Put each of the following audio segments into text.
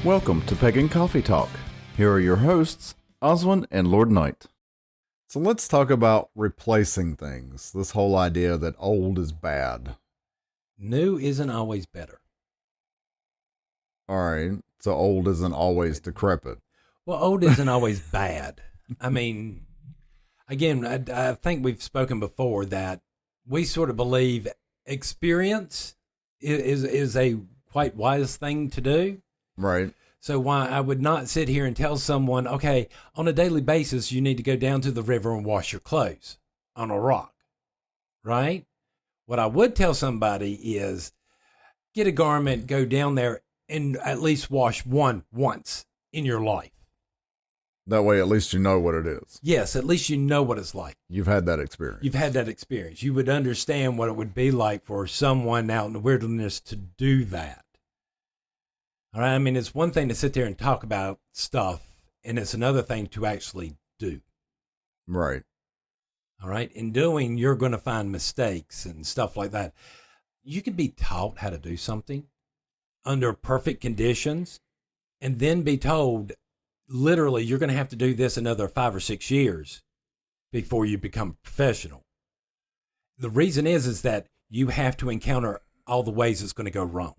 Welcome to Pagan Coffee Talk. Here are your hosts, Oswin and Lord Knight. So let's talk about replacing things. This whole idea that old is bad. New isn't always better. All right. So old isn't always decrepit. Well, old isn't always bad. I mean, again, I think we've spoken before that we sort of believe experience is a quite wise thing to do. Right. So why I would not sit here and tell someone, okay, on a daily basis, you need to go down to the river and wash your clothes on a rock, right? What I would tell somebody is get a garment, go down there and at least wash one once in your life. That way, at least you know what it is. Yes, at least you know what it's like. You've had that experience. You've had that experience. You would understand what it would be like for someone out in the wilderness to do that. All right. I mean, it's one thing to sit there and talk about stuff, and it's another thing to actually do. Right. All right. In doing, you're going to find mistakes and stuff like that. You can be taught how to do something under perfect conditions and then be told, literally, you're going to have to do this another 5 or 6 years before you become professional. The reason is that you have to encounter all the ways it's going to go wrong.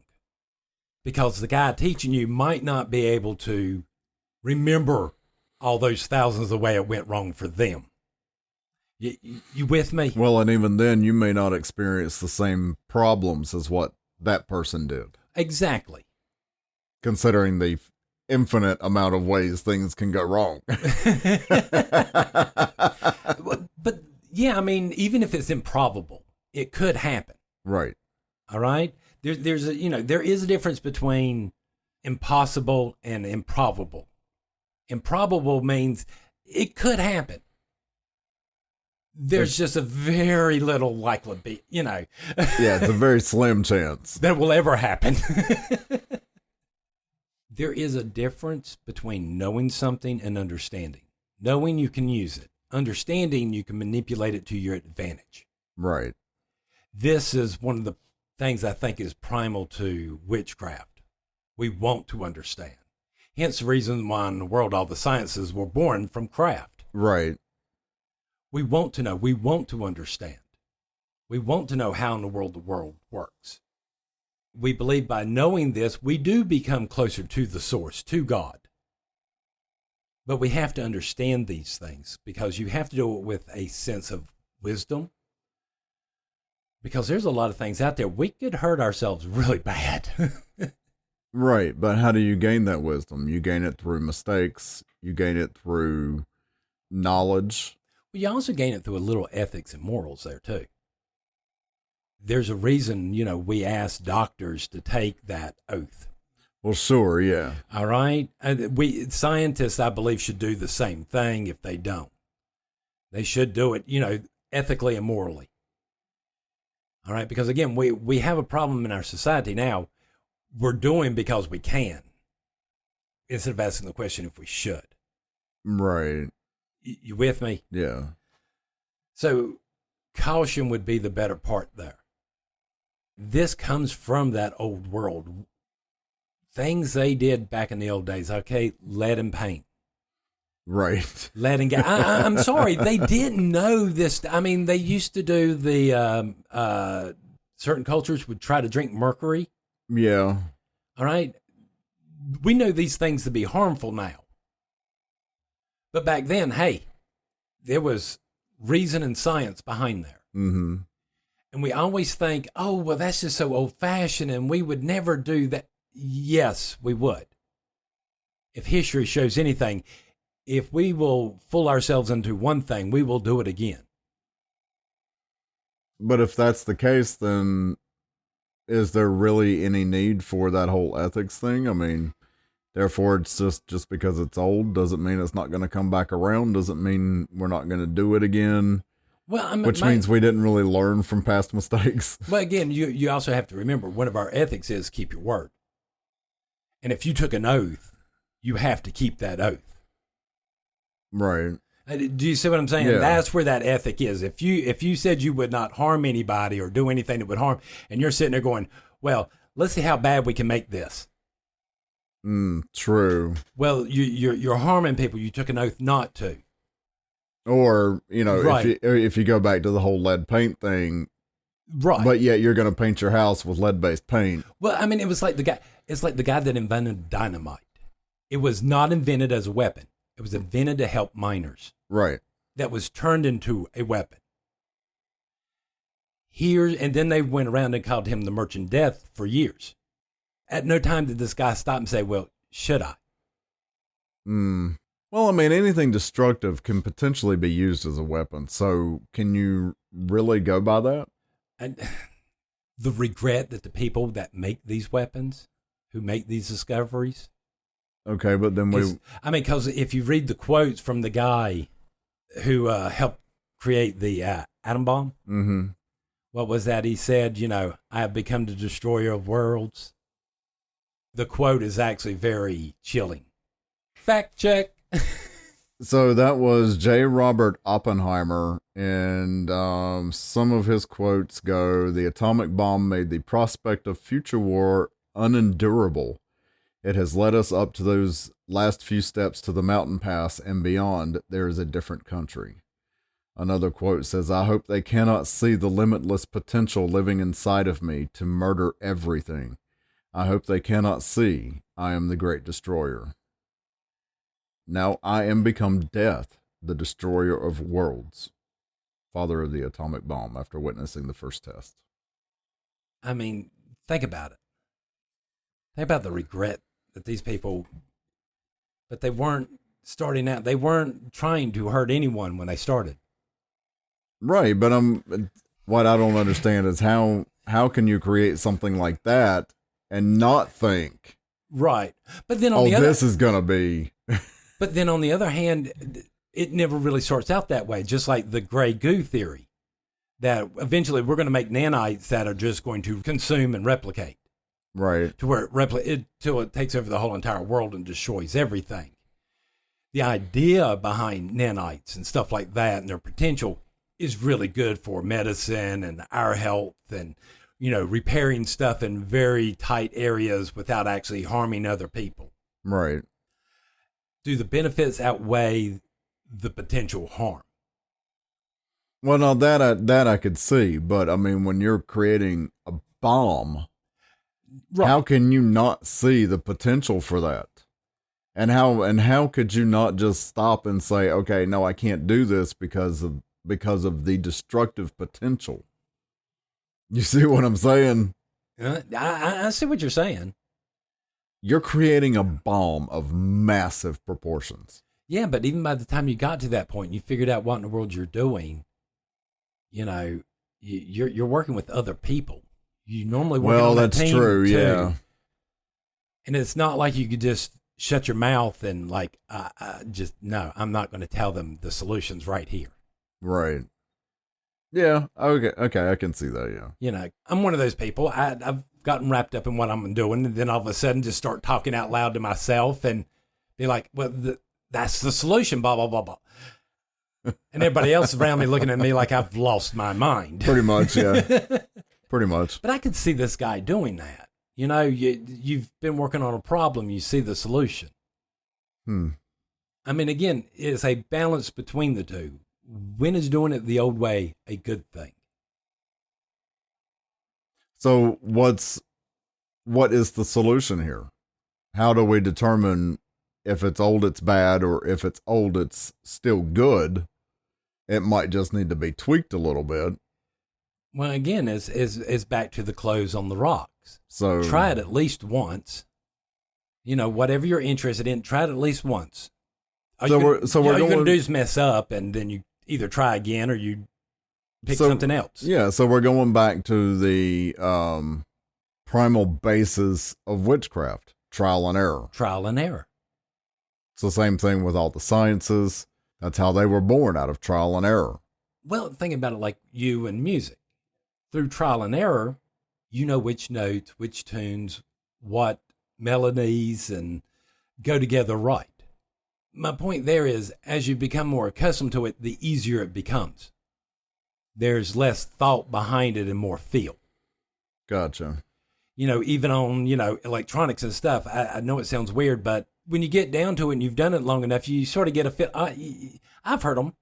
Because the guy teaching you might not be able to remember all those thousands of ways it went wrong for them. You with me? Well, and even then, you may not experience the same problems as what that person did. Exactly. Considering the infinite amount of ways things can go wrong. But yeah, I mean, even if it's improbable, it could happen. Right. All right. There is a difference between impossible and improbable. Improbable means it could happen. There's just a very little likelihood, Yeah, it's a very slim chance that it will ever happen. There is a difference between knowing something and understanding. Knowing, you can use it. Understanding, you can manipulate it to your advantage. Right. This is one of the things I think is primal to witchcraft. We want to understand. Hence the reason why in the world all the sciences were born from craft. Right. We want to know. We want to understand. We want to know how in the world works. We believe by knowing this, we do become closer to the source, to God. But we have to understand these things because you have to do it with a sense of wisdom. Because there's a lot of things out there. We could hurt ourselves really bad. Right. But how do you gain that wisdom? You gain it through mistakes. You gain it through knowledge. Well, you also gain it through a little ethics and morals there too. There's a reason, we ask doctors to take that oath. Well, sure. Yeah. All right. Scientists, I believe, should do the same thing if they don't. They should do it, ethically and morally. All right, because again, we have a problem in our society now. We're doing because we can, instead of asking the question if we should. Right. You with me? Yeah. So caution would be the better part there. This comes from that old world. Things they did back in the old days, okay, lead and paint. Right. Lead and gas. I'm sorry, they didn't know this. I mean, they used to do the certain cultures would try to drink mercury. Yeah. All right. We know these things to be harmful now. But back then, hey, there was reason and science behind there. Mm-hmm. And we always think, oh, well, that's just so old-fashioned and we would never do that. Yes, we would. If history shows anything, if we will fool ourselves into one thing, we will do it again. But if that's the case, then is there really any need for that whole ethics thing? I mean, therefore, it's just because it's old doesn't mean it's not going to come back around. Doesn't mean we're not going to do it again. Well, which means we didn't really learn from past mistakes. Well, again, you also have to remember one of our ethics is keep your word. And if you took an oath, you have to keep that oath. Right. Do you see what I'm saying? Yeah. That's where that ethic is. If you said you would not harm anybody or do anything that would harm, and you're sitting there going, well, let's see how bad we can make this. True. Well, you're harming people you took an oath not to. Or, Right. if you go back to the whole lead paint thing, Right. but yet you're going to paint your house with lead-based paint. Well, I mean, it's like the guy that invented dynamite. It was not invented as a weapon. It was invented to help miners. Right. That was turned into a weapon. And then they went around and called him the Merchant of Death for years. At no time did this guy stop and say, well, should I? Well, I mean, anything destructive can potentially be used as a weapon. So can you really go by that? And the regret that the people that make these weapons, who make these discoveries. Okay, but then because if you read the quotes from the guy who helped create the atom bomb, what was that? He said, I have become the destroyer of worlds. The quote is actually very chilling. Fact check. So that was J. Robert Oppenheimer, and some of his quotes go, "The atomic bomb made the prospect of future war unendurable. It has led us up to those last few steps to the mountain pass, and beyond, there is a different country." Another quote says, "I hope they cannot see the limitless potential living inside of me to murder everything. I hope they cannot see I am the great destroyer. Now I am become death, the destroyer of worlds, father of the atomic bomb," after witnessing the first test. I mean, think about it. Think about the regret that these people, but they weren't starting out. They weren't trying to hurt anyone when they started. Right, but what I don't understand is how can you create something like that and not think, right? But then on this is gonna be. But then on the other hand, it never really sorts out that way. Just like the gray goo theory, that eventually we're going to make nanites that are just going to consume and replicate, right? To where till it takes over the whole entire world and destroys everything. The idea behind nanites and stuff like that and their potential is really good for medicine and our health and, repairing stuff in very tight areas without actually harming other people. Right. Do the benefits outweigh the potential harm? Well, no, that I could see, but I mean, when you're creating a bomb, right, how can you not see the potential for that? And how could you not just stop and say, okay, no, I can't do this because of the destructive potential? You see what I'm saying? I see what you're saying. You're creating a bomb of massive proportions. Yeah, but even by the time you got to that point, you figured out what in the world you're doing. You're working with other people. You normally work on a team. Well, that's true. Too. Yeah. And it's not like you could just shut your mouth and no, I'm not going to tell them the solutions right here. Right. Yeah. Okay. I can see that. Yeah. I'm one of those people. I've gotten wrapped up in what I'm doing, and then all of a sudden just start talking out loud to myself and be like, well, that's the solution, blah, blah, blah, blah. And everybody else around me looking at me like I've lost my mind. Pretty much, yeah. Pretty much. But I could see this guy doing that. You've been working on a problem, you see the solution. I mean, again, it's a balance between the two. When is doing it the old way a good thing? So what is the solution here? How do we determine if it's old, it's bad, or if it's old, it's still good? It might just need to be tweaked a little bit. Well, again, it's back to the clothes on the rocks. So try it at least once. Whatever you're interested in, try it at least once. All you're going to do is mess up, and then you either try again or you pick something else. Yeah, so we're going back to the primal basis of witchcraft, trial and error. Trial and error. It's the same thing with all the sciences. That's how they were born, out of trial and error. Well, think about it like you and music. Through trial and error, you know which notes, which tunes, what melodies, and go together right. My point there is, as you become more accustomed to it, the easier it becomes. There's less thought behind it and more feel. Gotcha. even on, electronics and stuff. I know it sounds weird, but when you get down to it and you've done it long enough, you sort of get a feel. I've heard them.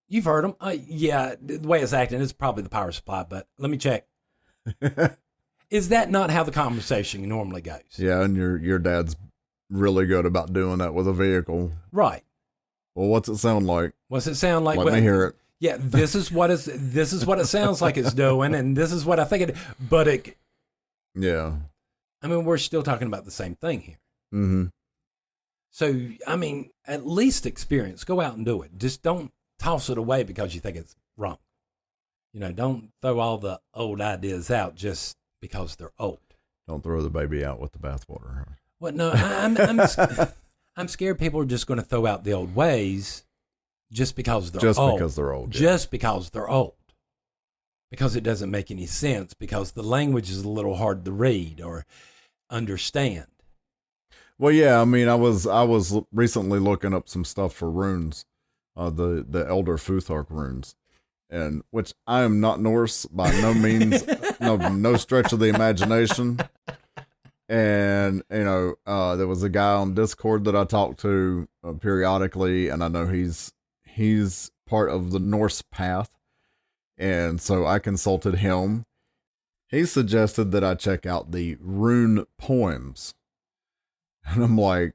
You've heard them. Yeah, the way it's acting is probably the power supply, but let me check. Is that not how the conversation normally goes? Yeah, and your dad's really good about doing that with a vehicle. Right. Well, what's it sound like? What's it sound like? Let me hear it. Yeah, this is what it sounds like it's doing, and this is what I think it. But it. Yeah. I mean, we're still talking about the same thing here. Mm-hmm. So, I mean, at least experience. Go out and do it. Just don't toss it away because you think it's wrong. Don't throw all the old ideas out just because they're old. Don't throw the baby out with the bathwater. Well, no, I'm scared people are just going to throw out the old ways just because they're old. Just because they're old. Just because they're old. Because it doesn't make any sense. Because the language is a little hard to read or understand. Well, yeah. I mean, I was recently looking up some stuff for runes, the Elder Futhark runes, and which I am not Norse by no means, no stretch of the imagination. And, there was a guy on Discord that I talked to periodically, and I know he's part of the Norse path. And so I consulted him. He suggested that I check out the rune poems. And I'm like,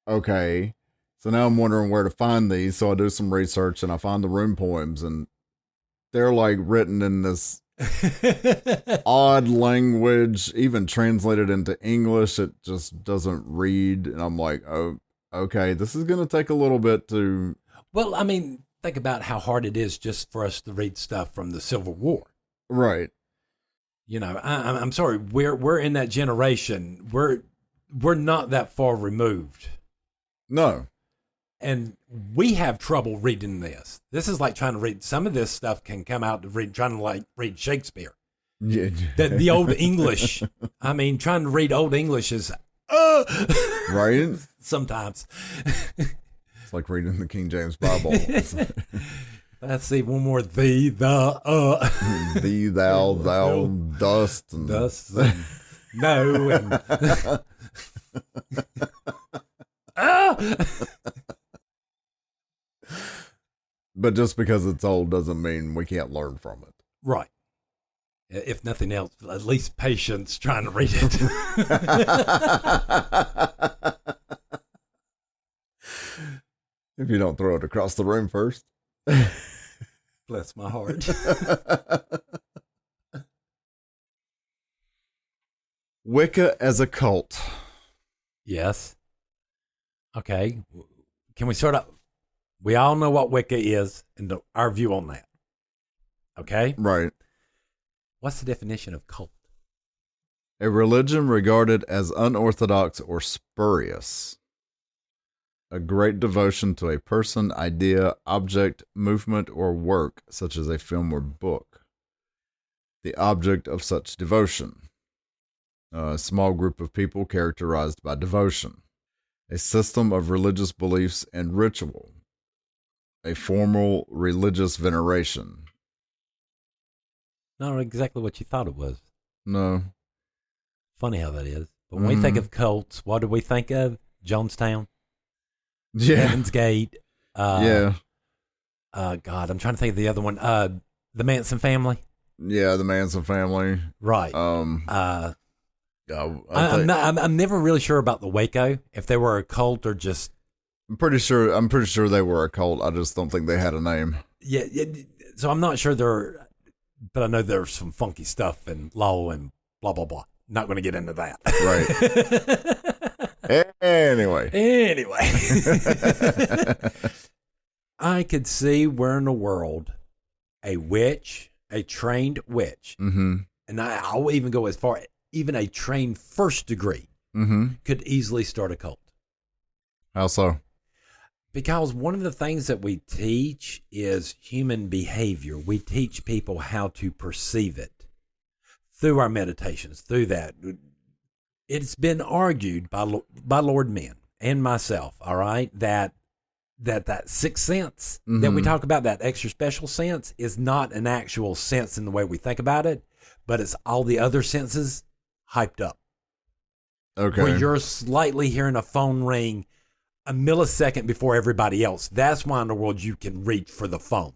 okay. So now I'm wondering where to find these. So I do some research and I find the rune poems, and they're like written in this odd language, even translated into English. It just doesn't read. And I'm like, oh, okay, this is going to take a little bit to. Well, I mean, think about how hard it is just for us to read stuff from the Civil War. Right. I'm sorry. We're in that generation. We're not that far removed. No. And we have trouble reading this. This is like trying to read. Some of this stuff can come out to trying to read Shakespeare. Yeah. The old English. I mean, trying to read old English is right. Sometimes. It's like reading the King James Bible. Let's see one more. Thee, thou, dust, and no, and But just because it's old doesn't mean we can't learn from it. Right. If nothing else, at least patience trying to read it. If you don't throw it across the room first. Bless my heart. Wicca as a cult. Yes. Okay. Can we sort of, we all know what Wicca is and our view on that. Okay? Right. What's the definition of cult? A religion regarded as unorthodox or spurious. A great devotion to a person, idea, object, movement, or work, such as a film or book. The object of such devotion. A small group of people characterized by devotion. A system of religious beliefs and ritual. A formal religious veneration. Not exactly what you thought it was. No. Funny how that is. But when we think of cults, what do we think of? Jonestown? Yeah. Heaven's Gate? Yeah. God, I'm trying to think of the other one. The Manson family? Yeah, the Manson family. Right. I'm never really sure about the Waco, if they were a cult or just. I'm pretty sure they were a cult. I just don't think they had a name. Yeah. So I'm not sure but I know there's some funky stuff and law and blah, blah, blah. Not going to get into that. Right. Anyway. I could see we're in a world, a witch, a trained witch, and I'll even go as far, even a trained first degree could easily start a cult. How so? Because one of the things that we teach is human behavior. We teach people how to perceive it through our meditations, through that. It's been argued by Lord Men and myself, all right, that sixth sense that we talk about, that extra special sense, is not an actual sense in the way we think about it, but it's all the other senses hyped up. Okay. Where you're slightly hearing a phone ring a millisecond before everybody else. That's why in the world you can reach for the phone.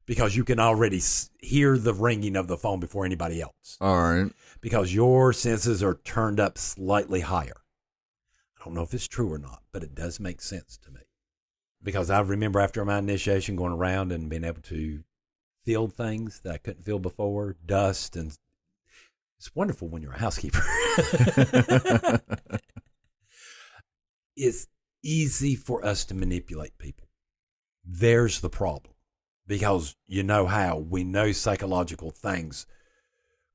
Because you can already hear the ringing of the phone before anybody else. All right. Because your senses are turned up slightly higher. I don't know if it's true or not, but it does make sense to me. Because I remember after my initiation going around and being able to feel things that I couldn't feel before, dust, and it's wonderful when you're a housekeeper. It's easy for us to manipulate people. There's the problem. Because you know how. We know psychological things.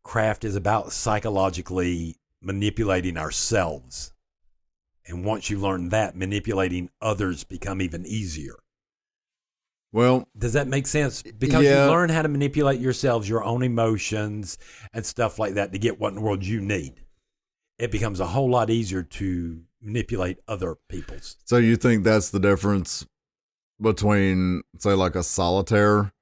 Craft is about psychologically manipulating ourselves. And once you learn that, manipulating others become even easier. Well, does that make sense? Because you learn how to manipulate yourselves, your own emotions and stuff like that to get what in the world you need. It becomes a whole lot easier to manipulate other people's. So you think that's the difference between, say, like a solitaire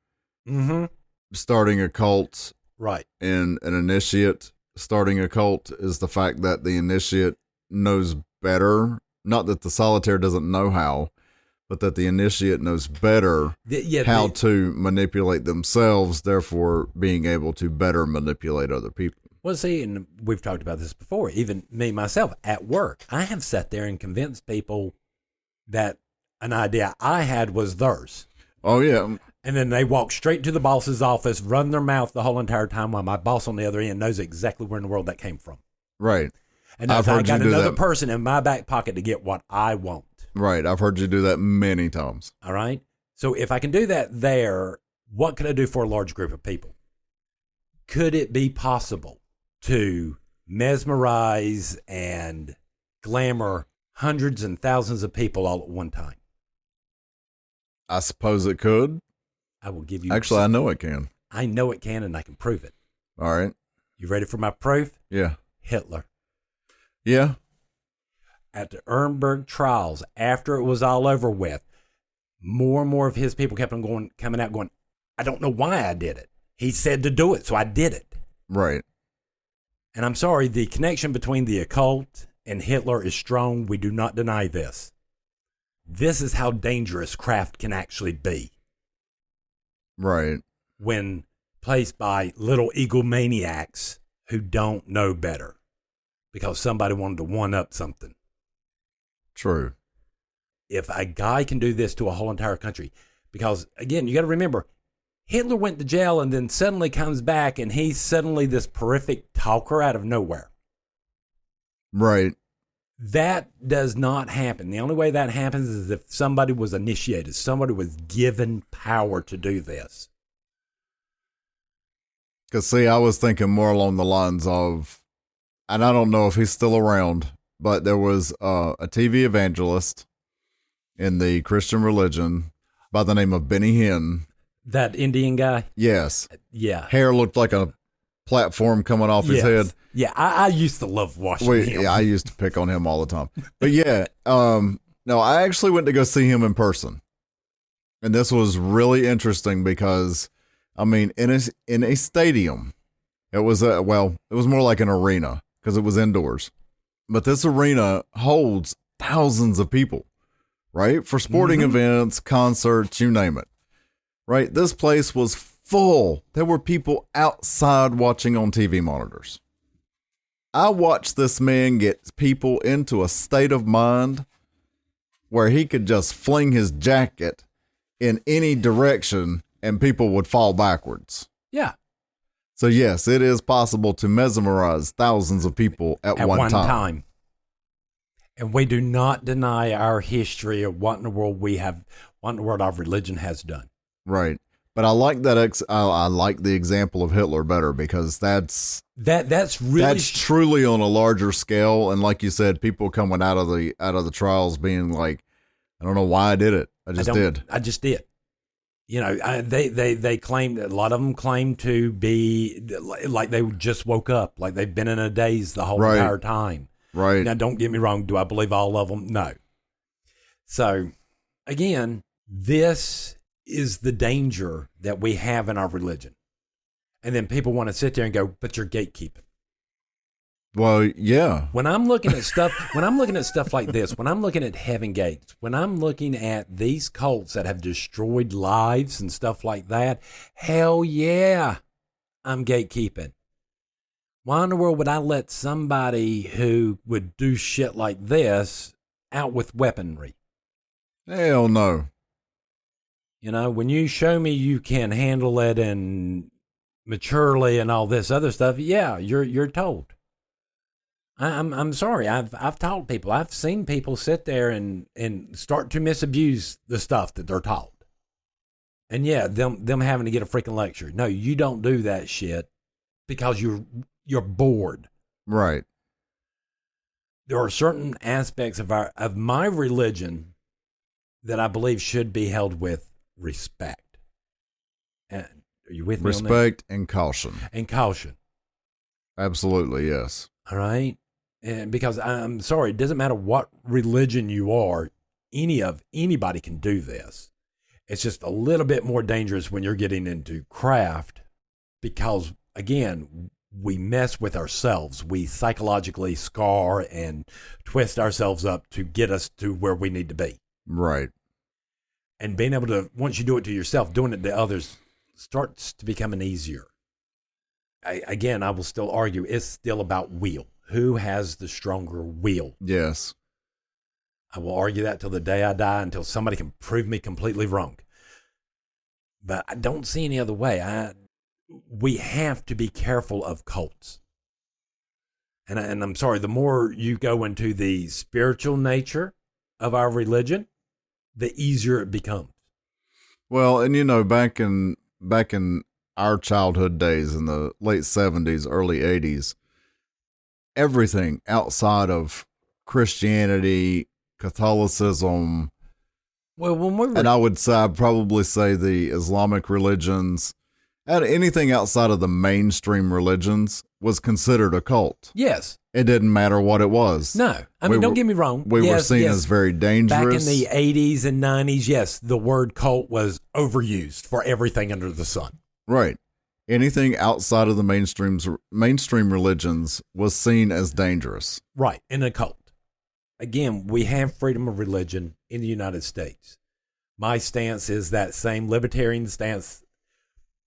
starting a cult, right, and an initiate starting a cult is the fact that the initiate knows better. Not that the solitaire doesn't know how, but that the initiate knows better how to manipulate themselves, therefore being able to better manipulate other people. Well, see, and we've talked about this before, even me, myself, at work. I have sat there and convinced people that an idea I had was theirs. Oh, yeah. And then they walk straight to the boss's office, run their mouth the whole entire time while my boss on the other end knows exactly where in the world that came from. Right. And I got another person in my back pocket to get what I want. Right. I've heard you do that many times. All right. So if I can do that there, what can I do for a large group of people? Could it be possible to mesmerize and glamour hundreds and thousands of people all at one time? I suppose it could. I will give you. Actually, I know it can. I know it can, and I can prove it. All right. You ready for my proof? Yeah. Hitler. Yeah. At the Nuremberg trials, after it was all over with, more and more of his people kept on coming out going, I don't know why I did it. He said to do it, so I did it. Right. And I'm sorry, the connection between the occult and Hitler is strong. We do not deny this. This is how dangerous craft can actually be. Right. When placed by little egomaniacs who don't know better because somebody wanted to one-up something. True. If a guy can do this to a whole entire country, because, again, you got to remember, Hitler went to jail and then suddenly comes back and he's suddenly this prolific talker out of nowhere. Right. That does not happen. The only way that happens is if somebody was initiated, somebody was given power to do this. Because, see, I was thinking more along the lines of, and I don't know if he's still around, but there was a TV evangelist in the Christian religion by the name of Benny Hinn. That Indian guy? Yes. Yeah. Hair looked like a platform coming off his head. Yeah, I used to love watching him. Yeah, I used to pick on him all the time. But yeah, no, I actually went to go see him in person. And this was really interesting because, I mean, in a stadium, it was it was more like an arena because it was indoors. But this arena holds thousands of people, right? For sporting events, concerts, you name it. Right? This place was full. There were people outside watching on TV monitors. I watched this man get people into a state of mind where he could just fling his jacket in any direction and people would fall backwards. Yeah. So yes, it is possible to mesmerize thousands of people at one time. And we do not deny our history of what in the world what in the world our religion has done. Right. But I like that. I like the example of Hitler better because that's truly on a larger scale. And like you said, people coming out of the trials being like, I don't know why I did it. I just did. You know, they claimed, a lot of them claimed to be like they just woke up, like they've been in a daze the whole entire time. Right. Now, don't get me wrong. Do I believe all of them? No. So, again, this is the danger that we have in our religion. And then people want to sit there and go, but you're gatekeeping. Well, yeah. When I'm looking at stuff like this, when I'm looking at Heaven Gates, when I'm looking at these cults that have destroyed lives and stuff like that, hell yeah, I'm gatekeeping. Why in the world would I let somebody who would do shit like this out with weaponry? Hell no. You know, when you show me you can handle it and maturely and all this other stuff, yeah, you're told. I'm sorry. I've taught people. I've seen people sit there and start to misabuse the stuff that they're taught. And yeah, them having to get a freaking lecture. No, you don't do that shit because you're bored. Right. There are certain aspects of my religion that I believe should be held with respect. And are you with me on that? Respect and caution. And caution. Absolutely, yes. All right. And because I'm sorry, it doesn't matter what religion you are, anybody can do this. It's just a little bit more dangerous when you're getting into craft because, again, we mess with ourselves. We psychologically scar and twist ourselves up to get us to where we need to be. Right. And being able to, once you do it to yourself, doing it to others starts to become easier. I will still argue it's still about will. Who has the stronger will? Yes. I will argue that till the day I die until somebody can prove me completely wrong. But I don't see any other way. We have to be careful of cults. And I'm sorry, the more you go into the spiritual nature of our religion, the easier it becomes. Well, and you know, back in our childhood days in the late 70s, early 80s, everything outside of Christianity, Catholicism, and I would say, I'd probably say the Islamic religions, and anything outside of the mainstream religions was considered a cult. Yes. It didn't matter what it was. No. I mean, don't get me wrong. We were seen as very dangerous. Back in the 80s and 90s, yes, the word cult was overused for everything under the sun. Right. Anything outside of the mainstream religions was seen as dangerous. Right, in a cult. Again, we have freedom of religion in the United States. My stance is that same libertarian stance.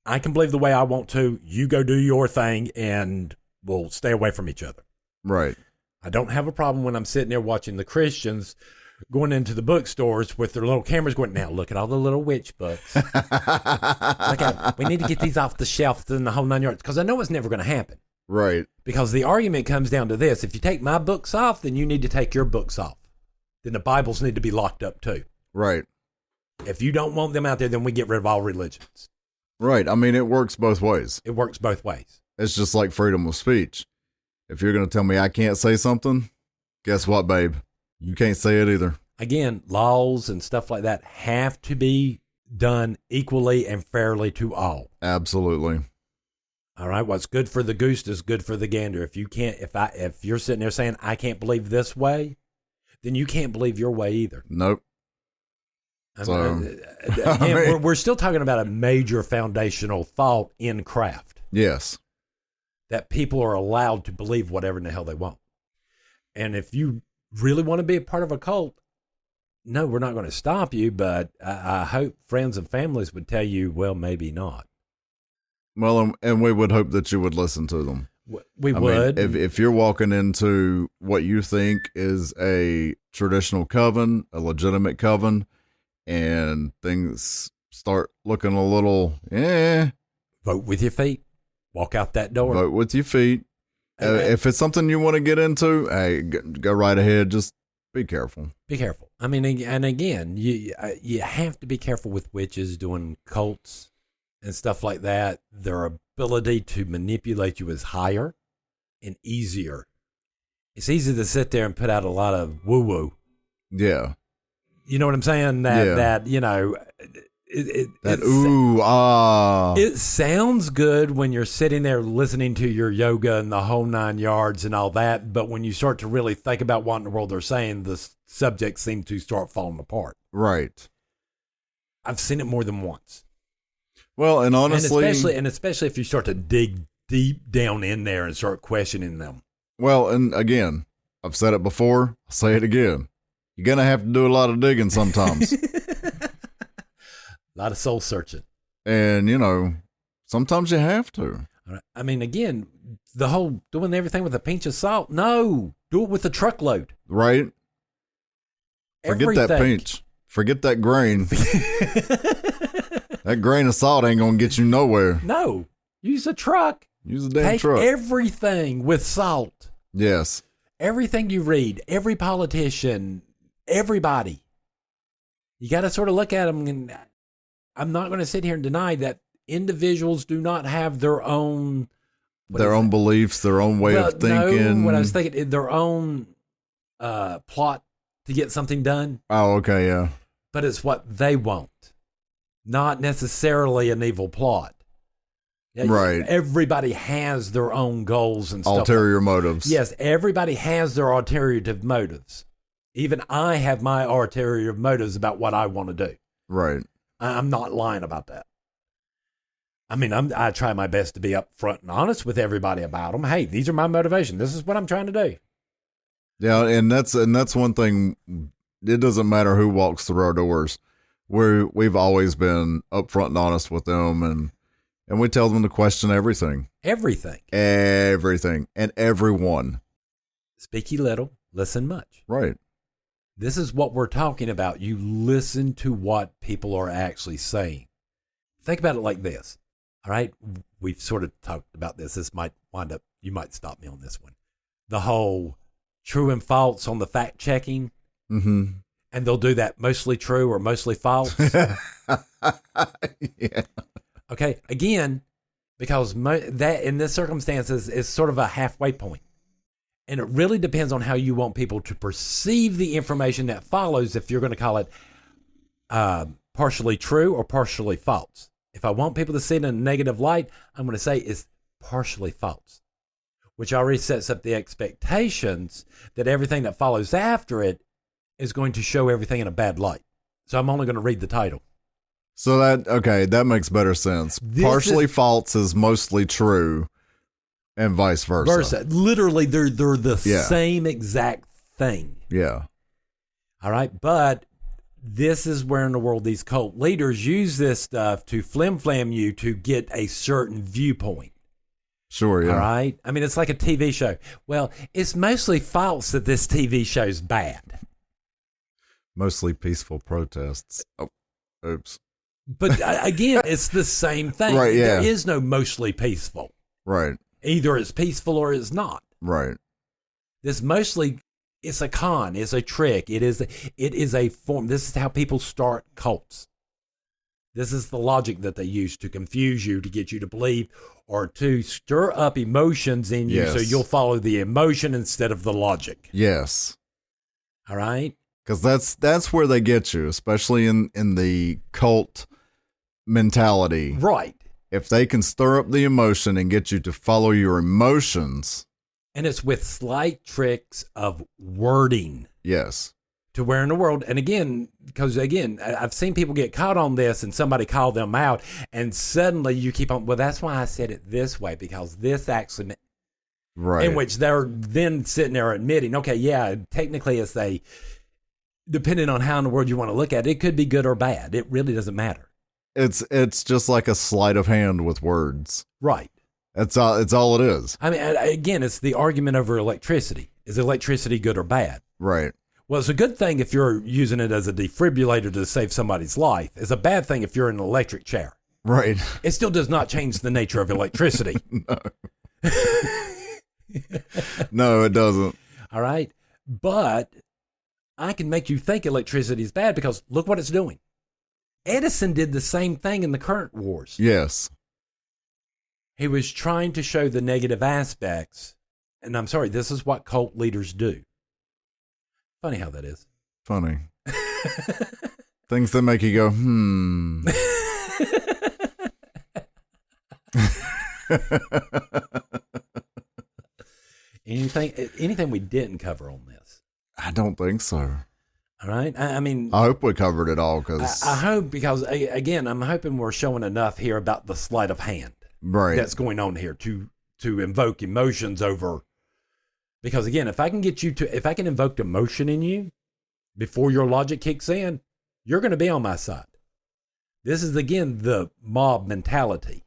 I can believe the way I want to. You go do your thing, and we'll stay away from each other. Right. I don't have a problem when I'm sitting there watching the Christians going into the bookstores with their little cameras going, now look at all the little witch books. Look at, we need to get these off the shelf in the whole 9 yards, because I know it's never going to happen. Right. Because the argument comes down to this. If you take my books off, then you need to take your books off. Then the Bibles need to be locked up too. Right. If you don't want them out there, then we get rid of all religions. Right. I mean, it works both ways. It works both ways. It's just like freedom of speech. If you're going to tell me I can't say something, guess what, babe? You can't say it either. Again, laws and stuff like that have to be done equally and fairly to all. Absolutely. All right. What's good for the goose is good for the gander. If you can't, if you're sitting there saying, I can't believe this way, then you can't believe your way either. Nope. We're still talking about a major foundational thought in craft. Yes. That people are allowed to believe whatever in the hell they want. And if you really want to be a part of a cult, no, we're not going to stop you, but I hope friends and families would tell you, well, maybe not. Well, and we would hope that you would listen to them. We would. Mean, if you're walking into what you think is a traditional coven, a legitimate coven, and things start looking a little, vote with your feet. Walk out that door. Vote with your feet. If it's something you want to get into, hey, go right ahead. Just be careful. Be careful. I mean, and again, you have to be careful with witches doing cults and stuff like that. Their ability to manipulate you is higher and easier. It's easy to sit there and put out a lot of woo-woo. Yeah. You know what I'm saying? That you know, it sounds good when you're sitting there listening to your yoga and the whole 9 yards and all that. But when you start to really think about what in the world they're saying, the subjects seem to start falling apart. Right. I've seen it more than once. Well, and honestly, and especially if you start to dig deep down in there and start questioning them. Well, and again, I've said it before. I'll say it again. You're going to have to do a lot of digging sometimes. A lot of soul searching. And, you know, sometimes you have to. I mean, again, the whole doing everything with a pinch of salt. No, do it with a truckload. Right? Forget that pinch. Forget that grain. That grain of salt ain't going to get you nowhere. No, use a truck. Use a damn Take truck. everything with salt. Yes. Everything you read, every politician, everybody. You got to sort of look at them. And I'm not going to sit here and deny that individuals do not have their own... Their own beliefs, their own way of thinking. No, what I was thinking, their own plot to get something done. Oh, okay, yeah. But it's what they want. Not necessarily an evil plot. Yeah, right. Everybody has their own goals and stuff. Ulterior motives. Yes, everybody has their ulterior motives. Even I have my ulterior motives about what I want to do. Right. I'm not lying about that. I mean, I try my best to be upfront and honest with everybody about them. Hey, these are my motivations. This is what I'm trying to do. Yeah, and that's one thing. It doesn't matter who walks through our doors. We've always been upfront and honest with them, and we tell them to question everything. Everything. Everything. And everyone. Speak ye little, listen much. Right. This is what we're talking about. You listen to what people are actually saying. Think about it like this. All right. We've sort of talked about this. This might wind up, you might stop me on this one. The whole true and false on the fact checking. Mm-hmm. And they'll do that mostly true or mostly false. Yeah. Okay. Again, because that in this circumstances is sort of a halfway point. And it really depends on how you want people to perceive the information that follows, if you're going to call it partially true or partially false. If I want people to see it in a negative light, I'm going to say it's partially false, which already sets up the expectations that everything that follows after it is going to show everything in a bad light. So I'm only going to read the title. So that makes better sense. Partially false is mostly true, and vice versa. Literally, they're the same exact thing. Yeah. All right, but this is where in the world these cult leaders use this stuff to flim-flam you to get a certain viewpoint. Sure, yeah. All right? I mean, it's like a TV show. Well, it's mostly false that this TV show's bad. Mostly peaceful protests. Oh, oops. But again, it's the same thing. Right, yeah. There is no mostly peaceful. Right. Either it's peaceful or it's not. Right. This mostly, it's a con, it's a trick. It is a form. This is how people start cults. This is the logic that they use to confuse you, to get you to believe, or to stir up emotions in you, so you'll follow the emotion instead of the logic. Yes. All right? Because that's where they get you, especially in the cult mentality. Right. If they can stir up the emotion and get you to follow your emotions. And it's with slight tricks of wording. Yes. To where in the world, and again, because again, I've seen people get caught on this and somebody called them out, and suddenly you keep on, well, that's why I said it this way, because this actually, right. In which they're then sitting there admitting, okay, yeah, technically it's depending on how in the world you want to look at it, it could be good or bad. It really doesn't matter. It's just like a sleight of hand with words. Right. It's all it is. I mean, again, it's the argument over electricity. Is electricity good or bad? Right. Well, it's a good thing if you're using it as a defibrillator to save somebody's life. It's a bad thing if you're in an electric chair. Right. It still does not change the nature of electricity. No. No, it doesn't. All right. But I can make you think electricity is bad because look what it's doing. Edison did the same thing in the current wars. Yes. He was trying to show the negative aspects. And I'm sorry, this is what cult leaders do. Funny how that is. Funny. Things that make you go, Anything we didn't cover on this? I don't think so. All right. I mean, I hope we covered it all because I hope, because again, I'm hoping we're showing enough here about the sleight of hand right that's going on here to invoke emotions over Because again, if I can invoke emotion in you before your logic kicks in, you're going to be on my side. This is, again, the mob mentality.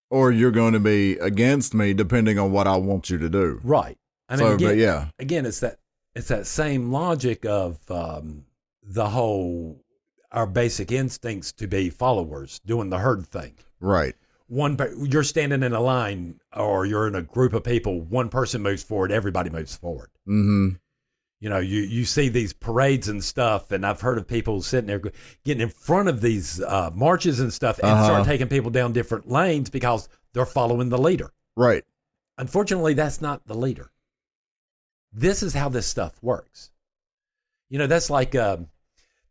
Or you're going to be against me depending on what I want you to do. Right. I mean, So, again, but yeah. Again, it's that same logic of the whole, our basic instincts to be followers, doing the herd thing. Right. You're standing in a line or you're in a group of people, one person moves forward, everybody moves forward. Mm-hmm. You know, you see these parades and stuff, and I've heard of people sitting there getting in front of these marches and stuff and start taking people down different lanes because they're following the leader. Right. Unfortunately, that's not the leader. This is how this stuff works. You know, that's like the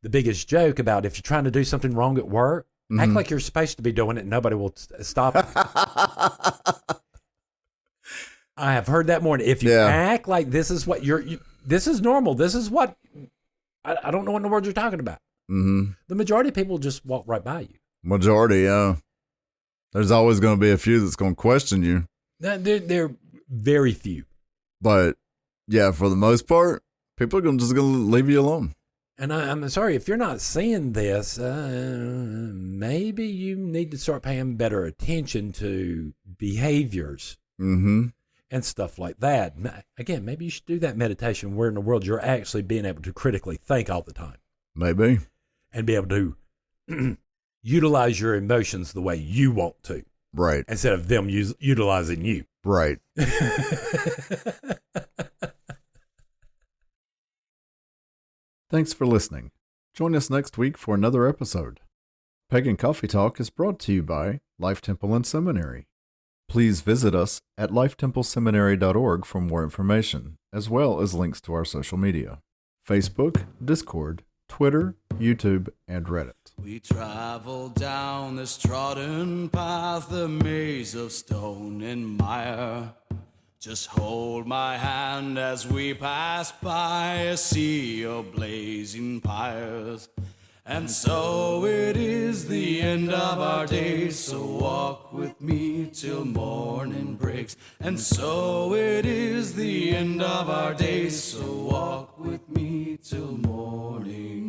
biggest joke about if you're trying to do something wrong at work, act like you're supposed to be doing it and nobody will stop you. I have heard that more. If you act like this is what this is normal, this is what, I don't know what in the world you're talking about. Mm-hmm. The majority of people just walk right by you. Majority, yeah. There's always going to be a few that's going to question you. They're very few. But, yeah, for the most part, people are just going to leave you alone. And I'm sorry, if you're not seeing this, maybe you need to start paying better attention to behaviors and stuff like that. Again, maybe you should do that meditation where in the world you're actually being able to critically think all the time. Maybe. And be able to utilize your emotions the way you want to. Right. Instead of them utilizing you. Right. Thanks for listening. Join us next week for another episode. Pagan Coffee Talk is brought to you by Life Temple and Seminary. Please visit us at lifetempleseminary.org for more information, as well as links to our social media: Facebook, Discord, Twitter, YouTube, and Reddit. We travel down this trodden path, a maze of stone and mire. Just hold my hand as we pass by a sea of blazing pyres. And so it is the end of our days, so walk with me till morning breaks. And so it is the end of our days, so walk with me till morning